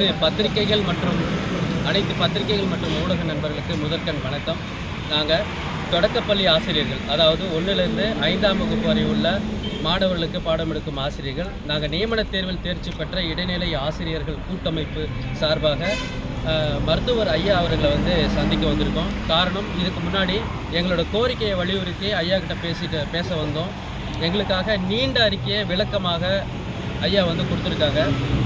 அனைத்து பத்திரிகைகள் மற்றும் ஊடக நண்பர்களுக்கு முதற்கண் வணக்கம். நாங்கள் தொடக்கப்பள்ளி ஆசிரியர்கள், அதாவது 1லிருந்து 5ஆம் வகுப்பு வரை உள்ள மாணவர்களுக்கு பாடம் எடுக்கும் ஆசிரியர்கள், நாங்கள் நியமன தேர்வில் தேர்ச்சி பெற்ற இடைநிலை ஆசிரியர்கள் கூட்டமைப்பு சார்பாக மருத்துவர் ஐயா அவர்களை சந்திக்க வந்திருக்கோம். காரணம், இதுக்கு முன்னாடி எங்களோட கோரிக்கையை வலியுறுத்தி ஐயா கிட்ட பேச வந்தோம். எங்களுக்காக நீண்ட அறிக்கையை விளக்கமாக ஐயா கொடுத்துருக்காங்க.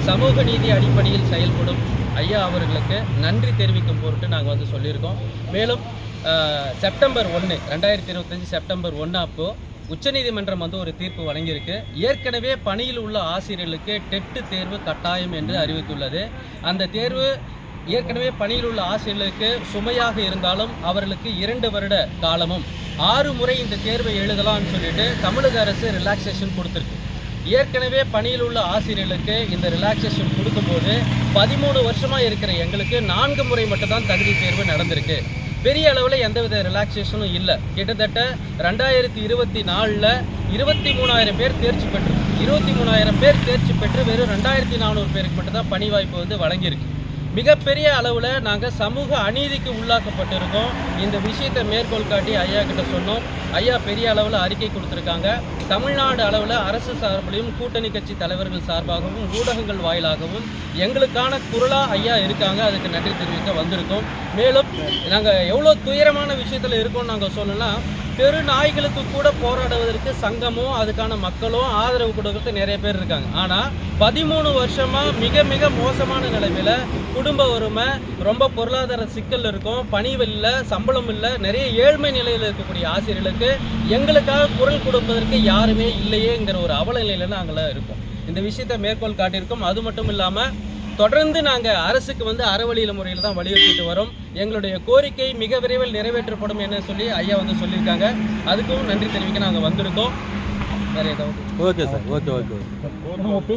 சமூக நீதி அடிப்படையில் செயல்படும் ஐயா அவர்களுக்கு நன்றி தெரிவிக்கும் பொருட்டு நாங்கள் சொல்லியிருக்கோம். மேலும் செப்டம்பர் 1 2025 செப்டம்பர் 1 அப்போ உச்சநீதிமன்றம் ஒரு தீர்ப்பு வழங்கியிருக்கு. ஏற்கனவே பணியில் உள்ள ஆசிரியர்களுக்கு டெட் தேர்வு கட்டாயம் என்று அறிவித்துள்ளது. அந்த தேர்வு ஏற்கனவே பணியில் உள்ள ஆசிரியர்களுக்கு சுமையாக இருந்தாலும் அவர்களுக்கு 2 வருட காலமும் 6 முறை இந்த தேர்வை எழுதலாம்னு சொல்லிட்டு தமிழக அரசு ரிலாக்ஸேஷன் கொடுத்துருக்கு. ஏற்கனவே பணியில் உள்ள ஆசிரியர்களுக்கு இந்த ரிலாக்ஸேஷன் கொடுக்கும்போது 13 வருஷமாக இருக்கிற எங்களுக்கு 4 முறை மட்டும்தான் தகுதி தேர்வு நடந்திருக்கு. பெரிய அளவில் எந்தவித ரிலாக்ஸேஷனும் இல்லை. கிட்டத்தட்ட 2024 23,000 பேர் தேர்ச்சி பெற்று 23,000 பேர் தேர்ச்சி பெற்று வெறும் 2,400 பேருக்கு மட்டும்தான் பணி வாய்ப்பு வழங்கியிருக்கு. மிகப்பெரிய அளவில் நாங்கள் சமூக அநீதிக்கு உள்ளாக்கப்பட்டிருக்கோம். இந்த விஷயத்தை மேற்கோள் காட்டி ஐயா கிட்ட சொன்னோம். ஐயா பெரிய அளவில் அறிக்கை கொடுத்துருக்காங்க. தமிழ்நாடு அளவில் அரசு சார்பிலையும் கூட்டணி கட்சி தலைவர்கள் சார்பாகவும் ஊடகங்கள் வாயிலாகவும் எங்களுக்கான குரலாக ஐயா இருக்காங்க. அதுக்கு நன்றி தெரிவிக்க வந்திருக்கோம். மேலும் நாங்கள் எவ்வளோ துயரமான விஷயத்தில் இருக்கோம்னு நாங்கள் சொல்லலாம். பெரு நாய்களுக்கு கூட போராடுவதற்கு சங்கமும் அதுக்கான மக்களும் ஆதரவு கொடுக்கறது நிறைய பேர் இருக்காங்க. ஆனால் 13 வருஷமாக மிக மோசமான நிலைமையில் குடும்ப வறுமை, ரொம்ப பொருளாதார சிக்கல் இருக்கும், பணி இல்லை, சம்பளம் இல்லை, நிறைய ஏழ்மை நிலையில் இருக்கக்கூடிய ஆசிரியர்களுக்கு எங்களுக்காக குரல் கொடுப்பதற்கு யாருமே இல்லையேங்கிற ஒரு அவல நிலையில் நாங்கள் இருக்கோம். இந்த விஷயத்தை மேற்கோள் காட்டியிருக்கோம். அது மட்டும் இல்லாமல் தொடர்ந்து நாங்கள் அரசுக்கு அறவழியில் முறையில் தான் வலியுறுத்திட்டு வரோம். எங்களுடைய கோரிக்கை மிக விரைவில் நிறைவேற்றப்படும் என்று சொல்லி ஐயா சொல்லியிருக்காங்க. அதுக்கும் நன்றி தெரிவிக்க நாங்கள் வந்திருக்கோம். வேறு ஏதாவது? Okay sir, okay.